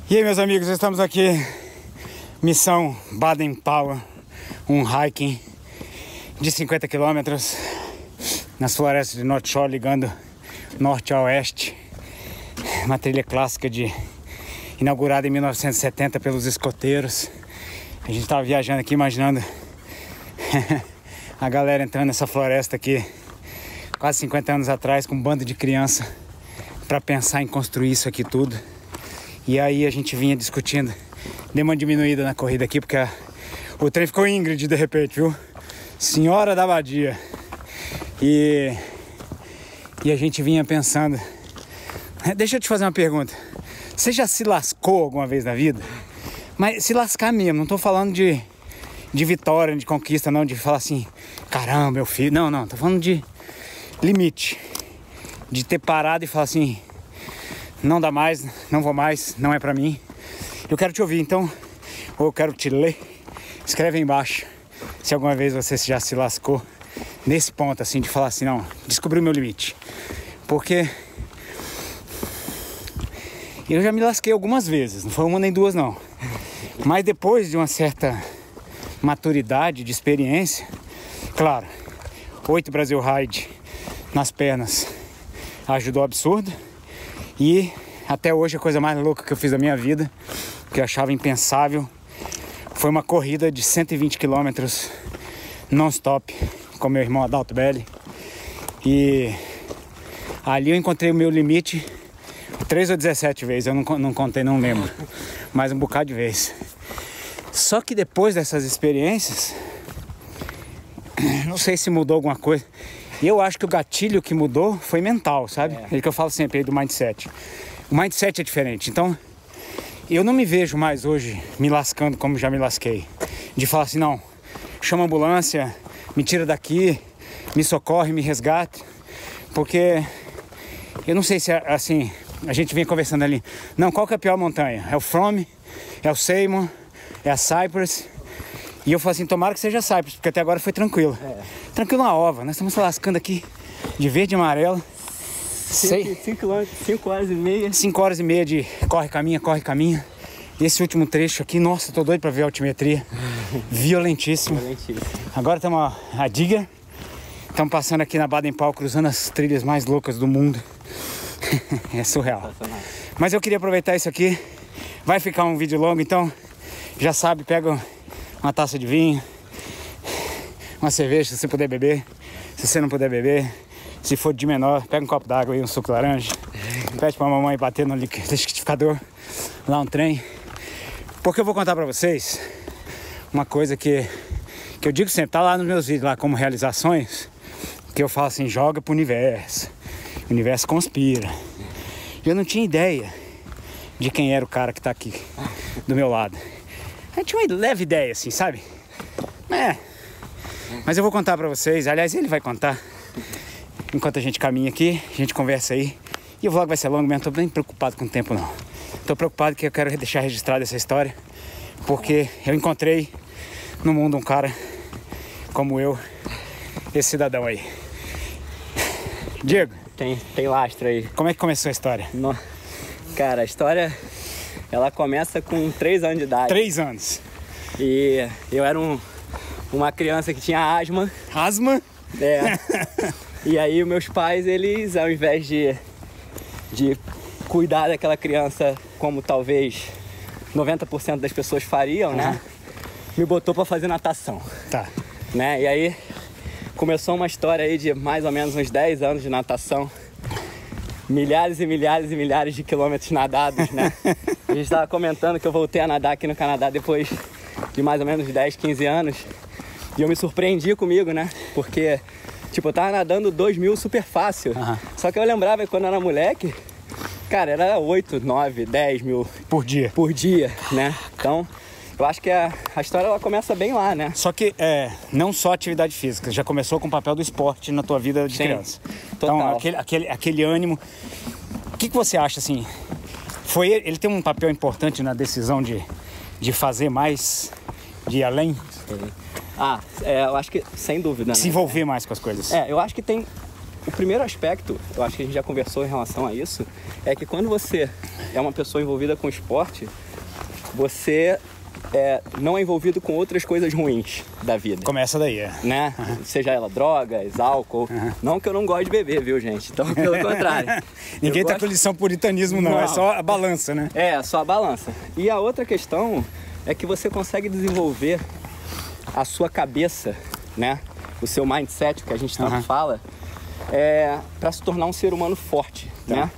E aí, meus amigos, estamos aqui, missão Baden-Powell, um hiking de 50 quilômetros nas florestas de North Shore, ligando norte a oeste. Uma trilha clássica inaugurada em 1970 pelos escoteiros. A gente estava viajando aqui, imaginando a galera entrando nessa floresta aqui quase 50 anos atrás, com um bando de criança, para pensar em construir isso aqui tudo. E aí a gente vinha discutindo, deu uma diminuída na corrida aqui, porque o trem ficou íngreme de repente, viu? Senhora da Abadia. E a gente vinha pensando, deixa eu te fazer uma pergunta. Você já se lascou alguma vez na vida? Mas se lascar mesmo, não tô falando de vitória, de conquista, não, de falar assim, caramba, meu filho. Não, tô falando de limite. De ter parado e falar assim, não dá mais, não vou mais, não é pra mim. Eu quero te ouvir, então, ou eu quero te ler. Escreve aí embaixo se alguma vez você já se lascou nesse ponto, assim, de falar assim, não, descobri o meu limite. Porque eu já me lasquei algumas vezes, não foi uma nem duas, não. Mas depois de uma certa maturidade, de experiência, claro, 8 Brasil Ride nas pernas ajudou absurdo. E até hoje a coisa mais louca que eu fiz da minha vida, que eu achava impensável, foi uma corrida de 120 quilômetros non-stop com meu irmão Adalto Belli. E ali eu encontrei o meu limite 13 ou 17 vezes, eu não contei, não lembro, mas um bocado de vezes. Só que depois dessas experiências, não sei se mudou alguma coisa. Eu acho que o gatilho que mudou foi mental, sabe? É que eu falo sempre aí do mindset. O mindset é diferente. Então, eu não me vejo mais hoje me lascando como já me lasquei. De falar assim, não, chama a ambulância, me tira daqui, me socorre, me resgate. Porque eu não sei se é assim, a gente vinha conversando ali. Não, qual que é a pior montanha? É o From? É o Seymour? É a Cypress? E eu falo assim, tomara que seja Cypress, porque até agora foi tranquilo. Tranquilo na ova, nós estamos se lascando aqui de verde e amarelo. 5 horas e meia. 5 horas e meia de corre, caminha. E esse último trecho aqui, nossa, tô doido pra ver a altimetria. Violentíssimo. Agora estamos a Digger. Estamos passando aqui na Baden-Powell, cruzando as trilhas mais loucas do mundo. É surreal. Mas eu queria aproveitar isso aqui. Vai ficar um vídeo longo, então já sabe, pega uma taça de vinho, uma cerveja, se você puder beber. Se você não puder beber, se for de menor, pega um copo d'água e um suco de laranja. Pede pra mamãe bater no liquidificador lá no trem. Porque eu vou contar pra vocês uma coisa que eu digo sempre, tá lá nos meus vídeos lá como realizações, que eu falo assim, joga pro universo. O universo conspira. Eu não tinha ideia de quem era o cara que tá aqui do meu lado. Eu tinha uma leve ideia, assim, sabe? Mas eu vou contar pra vocês. Aliás, ele vai contar. Enquanto a gente caminha aqui, a gente conversa aí. E o vlog vai ser longo mesmo, não tô bem preocupado com o tempo, não. Tô preocupado que eu quero deixar registrada essa história. Porque eu encontrei no mundo um cara como eu, esse cidadão aí. Diego. Tem lastro aí. Como é que começou a história? Cara, a história, ela começa com 3 anos de idade. 3 anos. E eu era uma criança que tinha asma. Asma? É. E aí meus pais, eles, ao invés de cuidar daquela criança como talvez 90% das pessoas fariam, né? Me botou pra fazer natação. Tá. Né? E aí começou uma história aí de mais ou menos uns 10 anos de natação. Milhares e milhares e milhares de quilômetros nadados, né? A gente tava comentando que eu voltei a nadar aqui no Canadá depois de mais ou menos 10, 15 anos. E eu me surpreendi comigo, né? Porque, tipo, eu tava nadando 2.000 super fácil. Só que eu lembrava que quando eu era moleque, cara, era 8, 9, 10 mil por dia, né? Então, eu acho que a história ela começa bem lá, né? Só que não só atividade física, já começou com o papel do esporte na tua vida de criança. Total. Então, aquele ânimo. O que você acha, assim? Ele tem um papel importante na decisão de fazer mais, de ir além? Eu acho que, sem dúvida, né? Se envolver mais com as coisas. Eu acho que tem... O primeiro aspecto, eu acho que a gente já conversou em relação a isso, é que quando você é uma pessoa envolvida com esporte, você não é envolvido com outras coisas ruins da vida. Começa daí, né? Seja ela drogas, álcool. Não que eu não gosto de beber, viu, gente? Então, pelo contrário. Ninguém tá com lição puritanismo, não. É só a balança, né? É, só a balança. E a outra questão é que você consegue desenvolver a sua cabeça, né? O seu mindset, que a gente tanto fala, para se tornar um ser humano forte, né?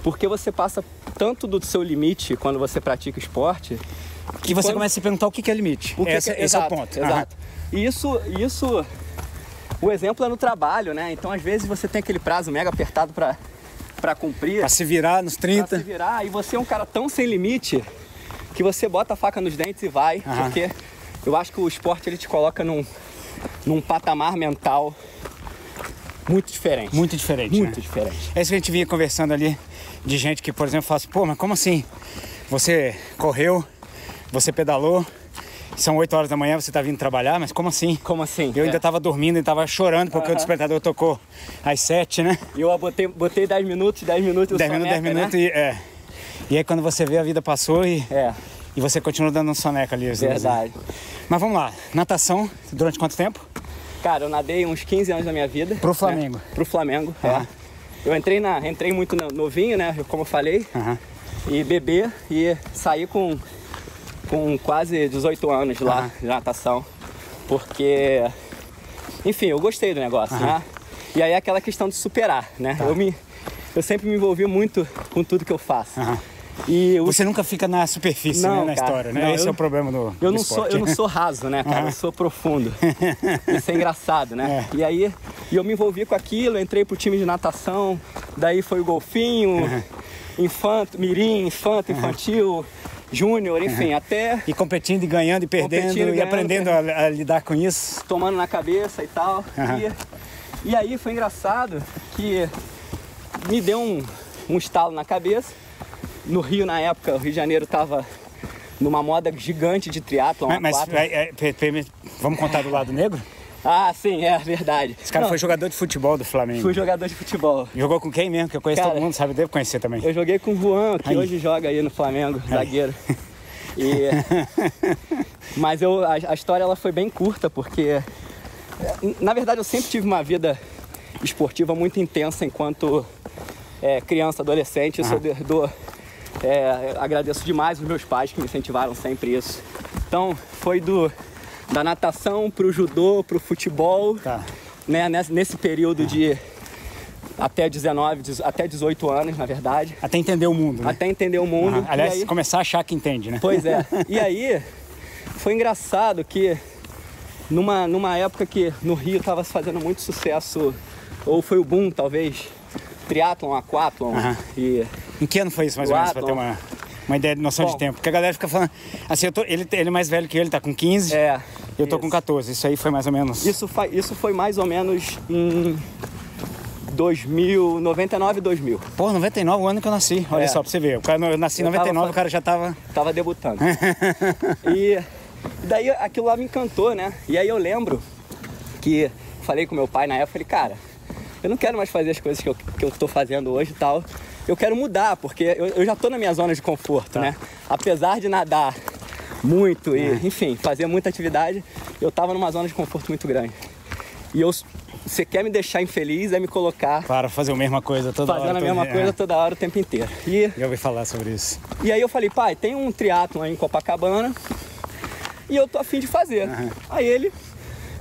Porque você passa tanto do seu limite quando você pratica esporte... Que você começa a se perguntar o que é limite. Esse é o ponto. Exato. E isso, o exemplo é no trabalho, né? Então, às vezes, você tem aquele prazo mega apertado para cumprir. Para se virar nos 30. Pra se virar, e você é um cara tão sem limite que você bota a faca nos dentes e vai. Porque eu acho que o esporte, ele te coloca num patamar mental muito diferente. Muito diferente, Muito diferente. É isso que a gente vinha conversando ali, de gente que, por exemplo, fala assim, pô, mas como assim? Você correu, você pedalou, são 8 horas da manhã, você tá vindo trabalhar, mas como assim? Como assim? Eu ainda tava dormindo e tava chorando porque o despertador tocou às 7, né? E eu botei 10 minutos, 10 minutos, 10 minutos, né? E aí quando você vê, a vida passou e você continua dando um soneca ali. Verdade. Mas vamos lá, natação, durante quanto tempo? Cara, eu nadei uns 15 anos da minha vida. Pro Flamengo? Né? Pro Flamengo, Eu entrei muito novinho, né, como eu falei, e bebê, e saí com quase 18 anos lá de natação, porque, enfim, eu gostei do negócio, né? E aí é aquela questão de superar, né? Eu sempre me envolvi muito com tudo que eu faço. E você nunca fica na superfície, né, na história, né? Não, esse é o problema do esporte. Eu não sou raso, né, cara? Eu sou profundo. Isso é engraçado, né? E aí eu me envolvi com aquilo, entrei pro time de natação, daí foi o golfinho, mirim, infantil, júnior, enfim, até... E competindo e ganhando e perdendo e aprendendo a lidar com isso. Tomando na cabeça e tal. E aí foi engraçado que me deu um estalo na cabeça. No Rio, na época, o Rio de Janeiro tava numa moda gigante de triatlon. Mas vamos contar do lado negro? Ah, sim, é verdade. Esse cara foi jogador de futebol do Flamengo. Fui jogador de futebol. Jogou com quem mesmo? Que eu conheço todo mundo, sabe? Devo conhecer também. Eu joguei com o Juan, que hoje joga aí no Flamengo, zagueiro. Mas a história ela foi bem curta, porque... Na verdade, eu sempre tive uma vida esportiva muito intensa enquanto criança, adolescente. Isso agradeço demais os meus pais que me incentivaram sempre isso. Então, foi da natação pro judô, pro futebol, né, nesse período de até 18 anos, na verdade. Até entender o mundo, né? Até entender o mundo. Aliás, aí, começar a achar que entende, né? Pois é. E aí, foi engraçado que numa época que no Rio estava se fazendo muito sucesso, ou foi o boom, talvez, triatlon, aquatlon. Em que ano foi isso, mais ou menos, para ter uma ideia de noção de tempo? Porque a galera fica falando... Assim, ele é mais velho que ele, tá com 15, eu tô com 14. Isso aí foi mais ou menos... Isso foi mais ou menos em 99 e 2000. Pô, 99 o ano que eu nasci. Olha só, pra você ver. Eu nasci em 99, o cara já tava... Tava debutando. E daí aquilo lá me encantou, né? E aí eu lembro que falei com meu pai na época, falei, cara, eu não quero mais fazer as coisas que eu tô fazendo hoje e tal. Eu quero mudar, porque eu já tô na minha zona de conforto, né? Apesar de nadar muito e, enfim, fazer muita atividade, eu tava numa zona de conforto muito grande. E você quer me deixar infeliz, é me colocar... Para fazer a mesma coisa toda hora. Fazendo a mesma coisa toda hora, o tempo inteiro. Eu ouvi falar sobre isso. E aí eu falei, pai, tem um triatlon aí em Copacabana e eu tô a fim de fazer. Aí ele...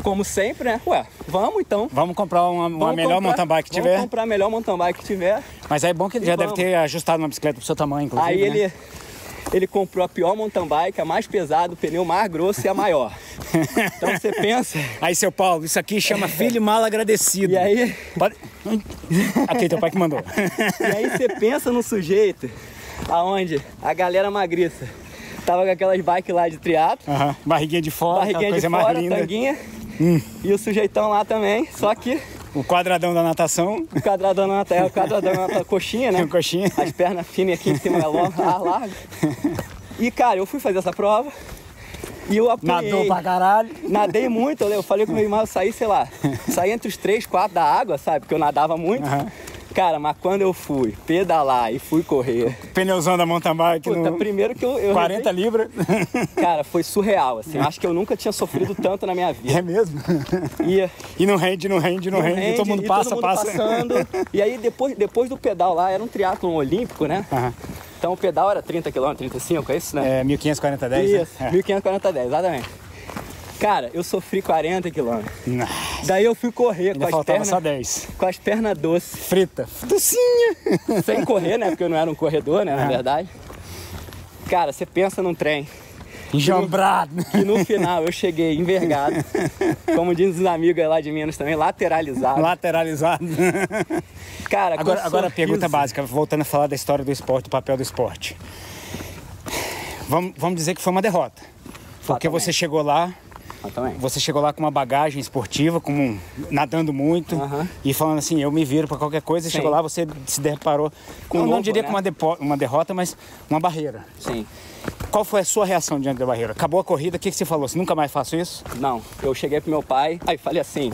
Como sempre, né? Vamos então. Vamos comprar uma melhor mountain bike que tiver. Vamos comprar a melhor mountain bike que tiver. Mas é bom que ele já deve ter ajustado uma bicicleta pro seu tamanho, inclusive. Aí ele comprou a pior mountain bike, a mais pesada, o pneu mais grosso e a maior. Então você pensa... Aí, seu Paulo, isso aqui chama filho mal agradecido. E aí... Aqui, teu pai que mandou. E aí você pensa no sujeito aonde a galera magriça tava com aquelas bikes lá de triatlo. Barriguinha de fora, barriguinha de fora, tanguinha. E o sujeitão lá também, só que... O quadradão da natação. O quadradão da coxinha, né? Coxinha. As pernas finas aqui em cima da larga. E, cara, eu fui fazer essa prova e eu apanhei. Nadou pra caralho. Nadei muito, eu falei com meu irmão, eu saí, sei lá, saí entre os 3, 4 da água, sabe? Porque eu nadava muito. Cara, mas quando eu fui pedalar e fui correr... Pneuzão da mountain bike Puta, no... primeiro que eu 40 libras. Cara, foi surreal, assim. Eu acho que eu nunca tinha sofrido tanto na minha vida. É mesmo? E não rende. Todo mundo passa. Passando. E aí, depois do pedal lá, era um triatlon olímpico, né? Uhum. Então o pedal era 30 km, 35, é isso, né? É, 1540-10, isso, né? 1540-10, exatamente. Cara, eu sofri 40 km. Daí eu fui correr com as pernas... só 10. Com as pernas doces. Frita. Docinha. Sem correr, né? Porque eu não era um corredor, né? Na verdade. Cara, você pensa num trem. Enjambrado. Que no final eu cheguei envergado. Como dizem os amigos lá de Minas também, lateralizado. Lateralizado. Cara, agora a pergunta básica, voltando a falar da história do esporte, do papel do esporte. Vamos dizer que foi uma derrota. Porque você chegou lá... Você chegou lá com uma bagagem esportiva, nadando muito e falando assim, eu me viro para qualquer coisa. E chegou lá, você se deparou com, não diria com uma derrota, mas uma barreira. Sim. Qual foi a sua reação diante da barreira? Acabou a corrida, o que você falou? Você nunca mais faço isso? Não, eu cheguei pro meu pai, aí falei assim,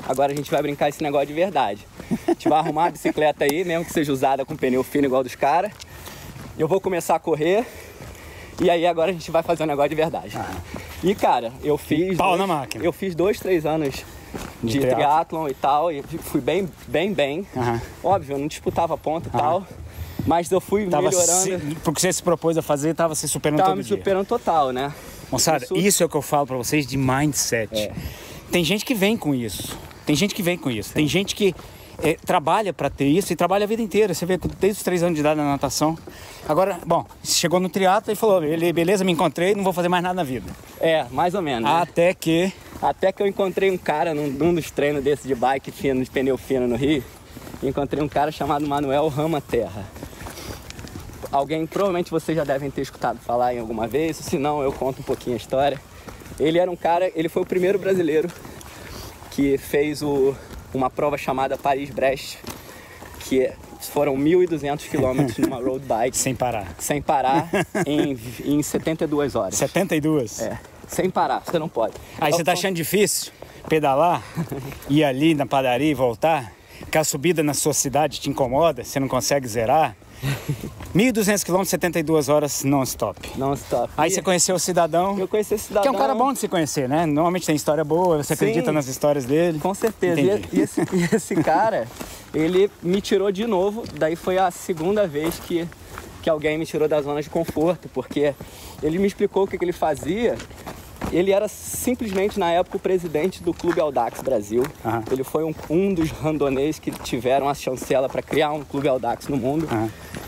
agora a gente vai brincar esse negócio de verdade. A gente vai arrumar a bicicleta aí, mesmo que seja usada com pneu fino igual dos caras. Eu vou começar a correr e aí agora a gente vai fazer um negócio de verdade. E cara, eu fiz... Pau na máquina. Eu fiz 2, 3 anos de triatlon e tal, e fui bem. Óbvio, eu não disputava ponto e tal, mas eu fui melhorando. Porque você se propôs a fazer, estava se superando todo dia. Tava me superando total, né? Moçada, isso é o que eu falo pra vocês de mindset. Tem gente que vem com isso. Tem gente que trabalha pra ter isso e trabalha a vida inteira. Você vê desde os 3 anos de idade na natação. Agora, bom, chegou no triatlo e falou, beleza, me encontrei, não vou fazer mais nada na vida. Mais ou menos. Até que eu encontrei um cara num dos treinos desses de bike fino, de pneu fino no Rio. Encontrei um cara chamado Manuel Rama Terra. Provavelmente vocês já devem ter escutado falar em alguma vez, se não, eu conto um pouquinho a história. Ele foi o primeiro brasileiro que fez uma prova chamada Paris-Brest, que foram 1.200 quilômetros numa road bike. Sem parar. Sem parar, em 72 horas. 72? Sem parar, você não pode. Aí você tá achando difícil pedalar, ir ali na padaria e voltar? Que a subida na sua cidade te incomoda, você não consegue zerar? 1.200 km, 72 horas non-stop. Non-stop. Aí você conheceu o cidadão. Eu conheci o cidadão. Que é um cara bom de se conhecer, né? Normalmente tem história boa, você acredita nas histórias dele. Com certeza. E esse cara, ele me tirou de novo. Daí foi a segunda vez que alguém me tirou da zona de conforto, porque ele me explicou o que ele fazia. Ele era simplesmente, na época, o presidente do Clube Audax Brasil. Ele foi um dos randonês que tiveram a chancela para criar um Clube Audax no mundo.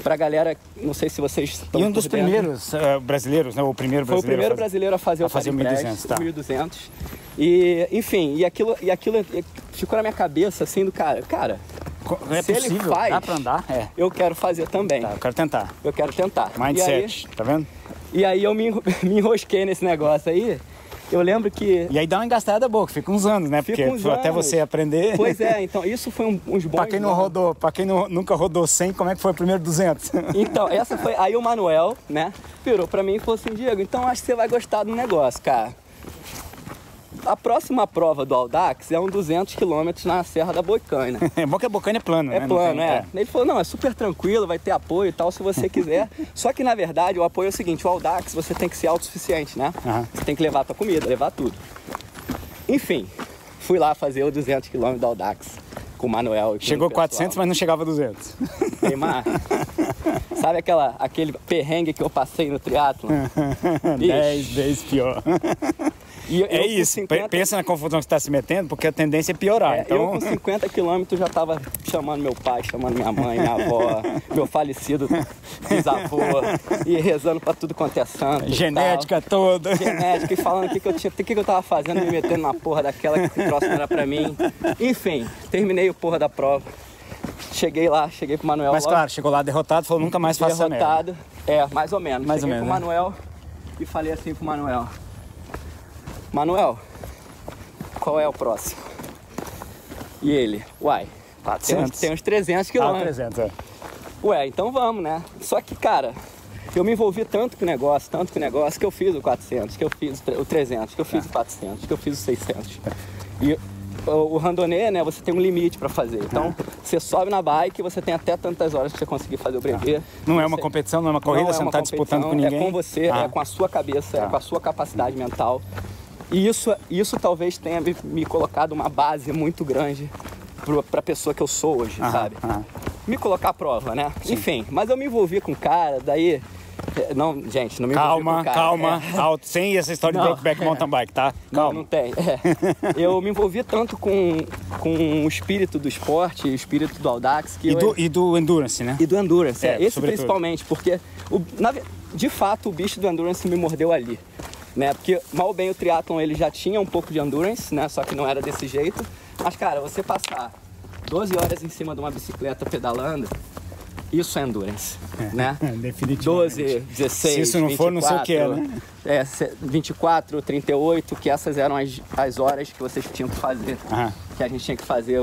Pra galera, não sei se vocês estão... E um dos primeiros brasileiros, né? O primeiro brasileiro. Foi o primeiro brasileiro a fazer o 1.200, tá. 1.200. E, enfim, e aquilo ficou na minha cabeça, assim, do cara, é se possível, ele faz, dá pra andar? Eu quero fazer também. Tá, eu quero tentar. Eu quero tentar. Mindset, tá vendo? E aí eu me enrosquei nesse negócio aí. Eu lembro que... E aí dá uma engastada boa, fica uns anos, né? Porque até você aprender... Pois é, então isso foi uns bons... Pra quem não rodou, nunca rodou 100, como é que foi o primeiro 200? Então, essa foi... Aí o Manuel, né, virou pra mim e falou assim, Diego, então acho que você vai gostar do negócio, cara. A próxima prova do Audax é 200 km na Serra da Bocaina. É bom que a Bocaina é plano, né? É plano, Ele falou, não, é super tranquilo, vai ter apoio e tal, se você quiser. Só que, na verdade, o apoio é o seguinte, o Audax, você tem que ser autossuficiente, né? Você tem que levar a tua comida, levar tudo. Enfim, fui lá fazer o 200 km do Audax com o Manuel. Chegou 400, mas não chegava a 200. Neymar, sabe aquele perrengue que eu passei no triatlon? 10 vezes pior. É isso, 50... pensa na confusão que você está se metendo, porque a tendência é piorar. Então... Eu com 50 quilômetros já estava chamando meu pai, chamando minha mãe, minha avó, meu falecido bisavô, e rezando para tudo quanto é santo. Genética toda. Genética, e falando o que eu tava fazendo, me metendo na porra daquela que o troço não era pra mim. Enfim, terminei o porra da prova. Cheguei pro Manuel. Mas claro, chegou lá derrotado, falou nunca mais faça derrotado, mais ou menos. Cheguei pro Manuel e falei assim pro Manuel. Manuel, qual é o próximo? E ele, tem uns 300 quilômetros. 300, Ué, então vamos, né? Só que, cara, eu me envolvi tanto com o negócio, que eu fiz o 400, que eu fiz o 300, que eu fiz o 400, que eu fiz o 600. o randonnée, né, você tem um limite para fazer. Então, você sobe na bike e você tem até tantas horas que você conseguir fazer o brevet. Não é uma competição, não é uma corrida, você não está disputando com ninguém. É com você, é com a sua cabeça, é com a sua capacidade mental. E isso talvez tenha me colocado uma base muito grande para a pessoa que eu sou hoje, sabe? Me colocar à prova, né? Sim. Enfim, mas eu me envolvi com o cara, daí... Não, gente, não me envolvi com o cara. Calma, alto, sem essa história de Brokeback Mountain Bike, tá? Calma. Não tem. Eu me envolvi tanto com o espírito do esporte, o espírito do Audax... E do Endurance, né? E do Endurance, esse sobretudo. Principalmente, porque de fato o bicho do Endurance me mordeu ali. Né? Porque mal ou bem o triatlon ele já tinha um pouco de Endurance, né? Só que não era desse jeito. Mas cara, você passar 12 horas em cima de uma bicicleta pedalando, isso é Endurance, né? Definitivamente. 12, 16, se isso não 24, for, não sei o que é, né? 24, 38, que essas eram as horas que vocês tinham que fazer. Que a gente tinha que fazer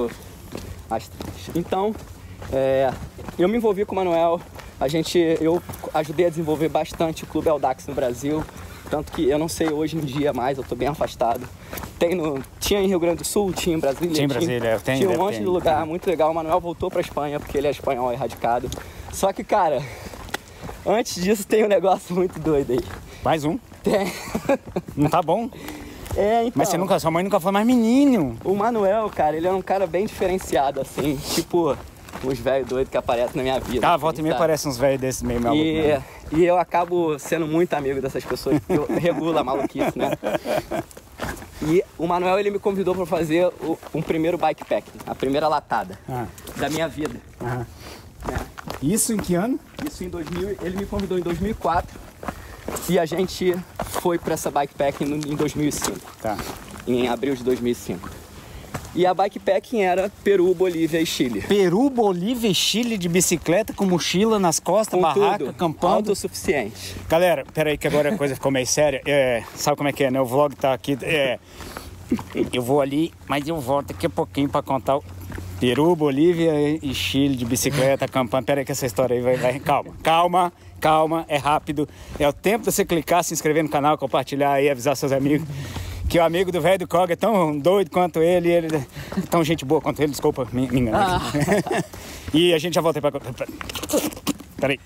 as... Então, eu me envolvi com o Manuel. Eu ajudei a desenvolver bastante o Clube Audax no Brasil. Tanto que eu não sei hoje em dia mais, eu tô bem afastado. Tinha em Rio Grande do Sul, tinha em Brasília. Tinha em Brasília, tinha um monte de lugar, muito legal. O Manuel voltou pra Espanha, porque ele é espanhol erradicado. Só que, cara, antes disso tem um negócio muito doido aí. Mais um? Tem. Não tá bom? Então. Mas sua mãe nunca foi mais menino. O Manuel, cara, ele é um cara bem diferenciado, assim, tipo... uns velhos doidos que aparecem na minha vida. Volta e meia aparecem uns velhos desses meio malucos. E eu acabo sendo muito amigo dessas pessoas, porque eu regulo a maluquice, né? E o Manuel, ele me convidou para fazer um primeiro bikepacking, a primeira latada da minha vida. Né? Isso em que ano? Isso em 2000, ele me convidou em 2004 e a gente foi para essa bikepacking em 2005, em abril de 2005. E a bikepacking era Peru, Bolívia e Chile. Peru, Bolívia e Chile de bicicleta, com mochila nas costas, com barraca, tudo, acampando. Autossuficiente. Galera, peraí que agora a coisa ficou meio séria. Sabe como é que é, né? O vlog tá aqui. Eu vou ali, mas eu volto daqui a pouquinho pra contar o Peru, Bolívia e Chile de bicicleta, acampando. Peraí que essa história aí vai... Calma, é rápido. É o tempo de você clicar, se inscrever no canal, compartilhar aí, avisar seus amigos. Que o amigo do velho do Cog é tão doido quanto ele é tão gente boa quanto ele, desculpa, me enganar. E a gente já volta aí pra... Peraí.